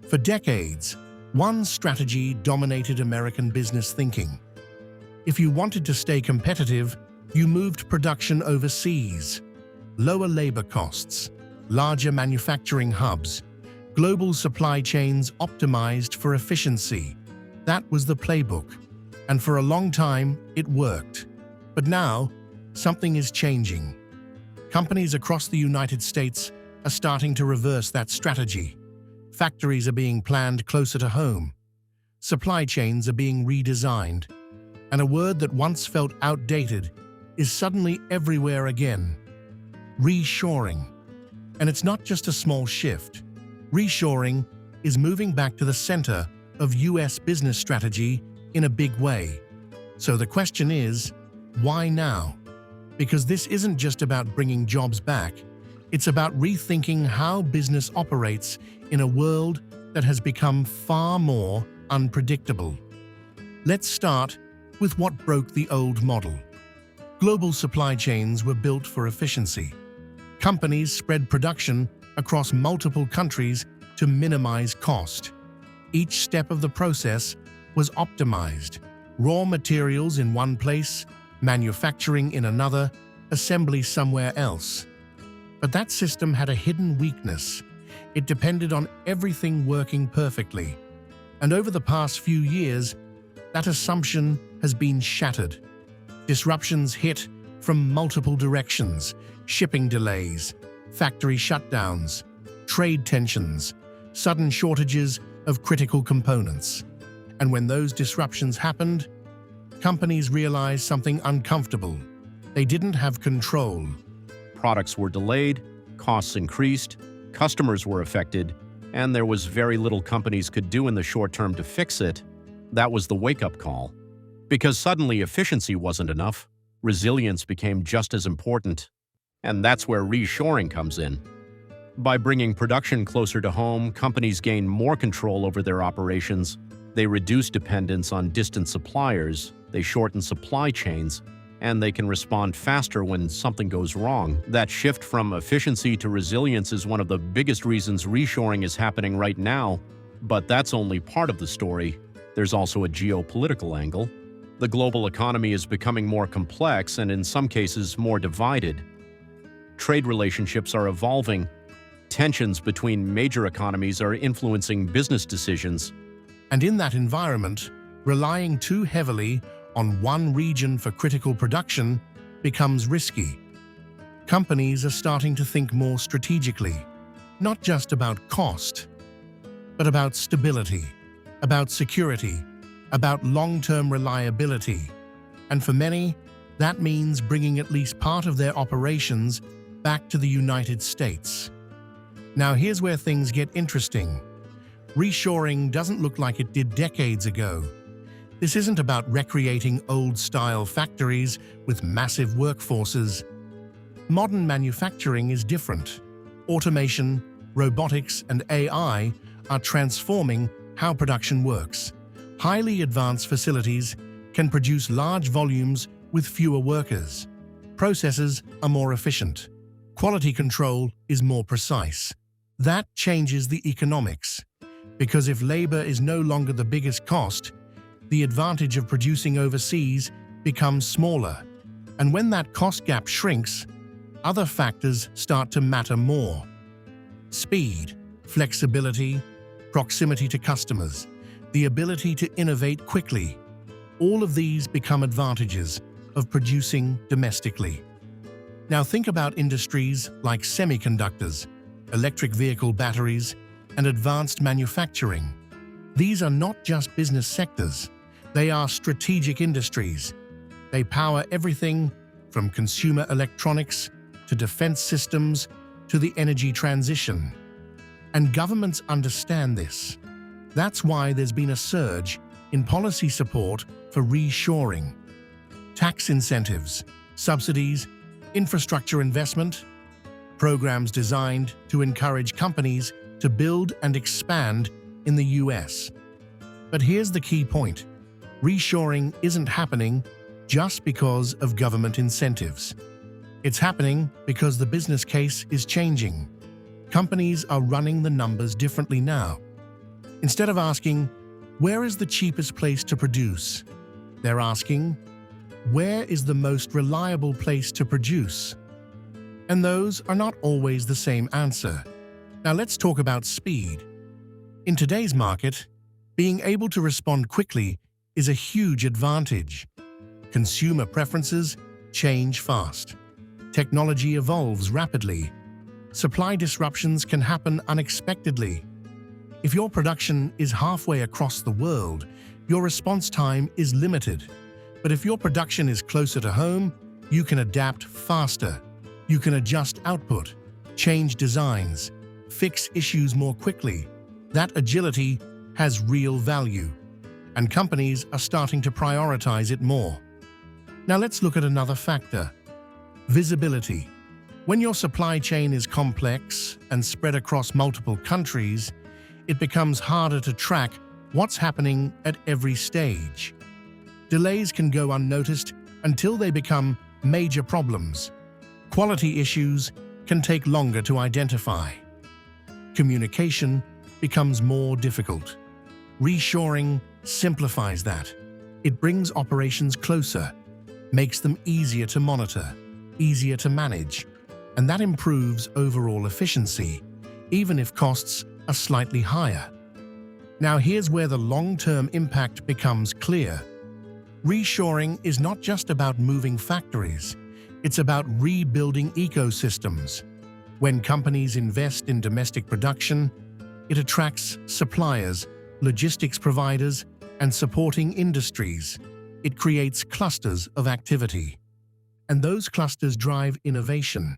For decades, one strategy dominated American business thinking. If you wanted to stay competitive, you moved production overseas. Lower labor costs, larger manufacturing hubs, global supply chains optimized for efficiency. That was the playbook. And for a long time, it worked. But now, something is changing. Companies across the United States are starting to reverse that strategy. Factories are being planned closer to home. Supply chains are being redesigned. And a word that once felt outdated is suddenly everywhere again. Reshoring. And it's not just a small shift. Reshoring is moving back to the center of US business strategy in a big way. So the question is, why now? Because this isn't just about bringing jobs back. It's about rethinking how business operates in a world that has become far more unpredictable. Let's start with what broke the old model. Global supply chains were built for efficiency. Companies spread production across multiple countries to minimize cost. Each step of the process was optimized. Raw materials in one place, manufacturing in another, assembly somewhere else. But that system had a hidden weakness. It depended on everything working perfectly. And over the past few years, that assumption has been shattered. Disruptions hit from multiple directions: shipping delays, factory shutdowns, trade tensions, sudden shortages of critical components. And when those disruptions happened, companies realized something uncomfortable. They didn't have control. Products were delayed, costs increased, customers were affected, and there was very little companies could do in the short term to fix it. That was the wake-up call. Because suddenly efficiency wasn't enough, resilience became just as important. And that's where reshoring comes in. By bringing production closer to home, companies gain more control over their operations. They reduce dependence on distant suppliers, they shorten supply chains, and they can respond faster when something goes wrong. That shift from efficiency to resilience is one of the biggest reasons reshoring is happening right now. But that's only part of the story. There's also a geopolitical angle. The global economy is becoming more complex and in some cases more divided. Trade relationships are evolving. Tensions between major economies are influencing business decisions. And in that environment, relying too heavily on one region for critical production becomes risky. Companies are starting to think more strategically, not just about cost, but about stability, about security, about long-term reliability. And for many, that means bringing at least part of their operations back to the United States. Now here's where things get interesting. Reshoring doesn't look like it did decades ago. This isn't about recreating old-style factories with massive workforces. Modern manufacturing is different. Automation, robotics, and AI are transforming how production works. Highly advanced facilities can produce large volumes with fewer workers. Processes are more efficient. Quality control is more precise. That changes the economics, because if labor is no longer the biggest cost, the advantage of producing overseas becomes smaller. And when that cost gap shrinks, other factors start to matter more. Speed, flexibility, proximity to customers, the ability to innovate quickly. All of these become advantages of producing domestically. Now think about industries like semiconductors, electric vehicle batteries, and advanced manufacturing. These are not just business sectors. They are strategic industries. They power everything from consumer electronics to defense systems to the energy transition. And governments understand this. That's why there's been a surge in policy support for reshoring. Tax incentives, subsidies, infrastructure investment, programs designed to encourage companies to build and expand in the US. But here's the key point. Reshoring isn't happening just because of government incentives. It's happening because the business case is changing. Companies are running the numbers differently now. Instead of asking, where is the cheapest place to produce? They're asking, where is the most reliable place to produce? And those are not always the same answer. Now let's talk about speed. In today's market, being able to respond quickly is a huge advantage. Consumer preferences change fast. Technology evolves rapidly. Supply disruptions can happen unexpectedly. If your production is halfway across the world, your response time is limited. But if your production is closer to home, you can adapt faster. You can adjust output, change designs, fix issues more quickly. That agility has real value, and companies are starting to prioritize it more. Now let's look at another factor: visibility. When your supply chain is complex and spread across multiple countries, it becomes harder to track what's happening at every stage. Delays can go unnoticed until they become major problems. Quality issues can take longer to identify. Communication becomes more difficult. Reshoring simplifies that. It brings operations closer, makes them easier to monitor, easier to manage, and that improves overall efficiency, even if costs are slightly higher. Now here's where the long-term impact becomes clear. Reshoring is not just about moving factories, it's about rebuilding ecosystems. When companies invest in domestic production, it attracts suppliers, logistics providers, and supporting industries. It creates clusters of activity. And those clusters drive innovation,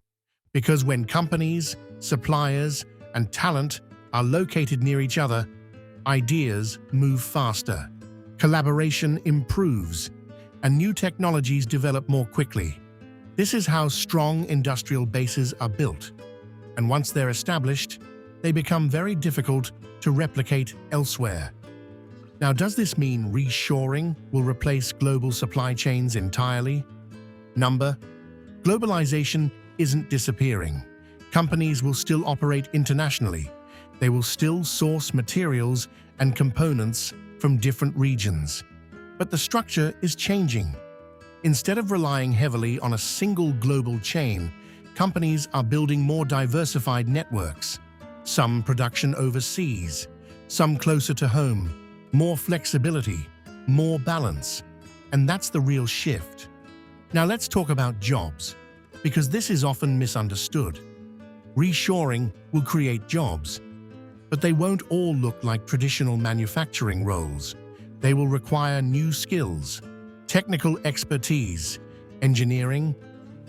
because when companies, suppliers, and talent are located near each other, ideas move faster, collaboration improves, and new technologies develop more quickly. This is how strong industrial bases are built. And once they're established, they become very difficult to replicate elsewhere. Now, does this mean reshoring will replace global supply chains entirely? Globalization isn't disappearing. Companies will still operate internationally. They will still source materials and components from different regions. But the structure is changing. Instead of relying heavily on a single global chain, companies are building more diversified networks. Some production overseas, some closer to home, more flexibility, more balance. And that's the real shift. Now let's talk about jobs, because this is often misunderstood. Reshoring will create jobs, but they won't all look like traditional manufacturing roles. They will require new skills, technical expertise, engineering,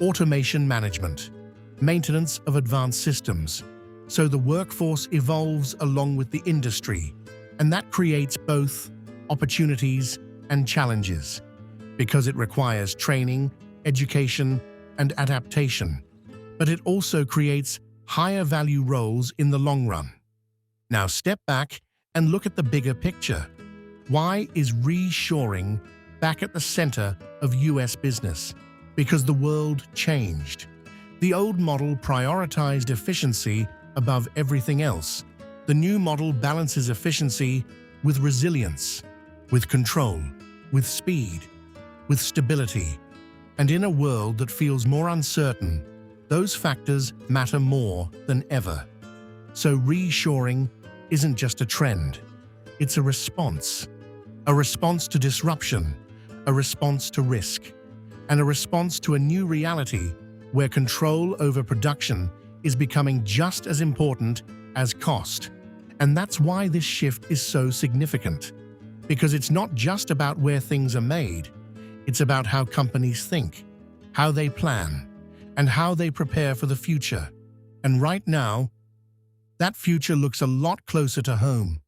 automation management, maintenance of advanced systems. So the workforce evolves along with the industry, and that creates both opportunities and challenges, because it requires training, education, and adaptation. But it also creates higher value roles in the long run. Now step back and look at the bigger picture. Why is reshoring back at the center of US business? Because the world changed. The old model prioritized efficiency above everything else. The new model balances efficiency with resilience, with control, with speed, with stability. And in a world that feels more uncertain, those factors matter more than ever. So reshoring isn't just a trend. It's a response to disruption, a response to risk, and a response to a new reality where control over production is becoming just as important as cost. And that's why this shift is so significant. Because it's not just about where things are made, it's about how companies think, how they plan, and how they prepare for the future. And right now, that future looks a lot closer to home.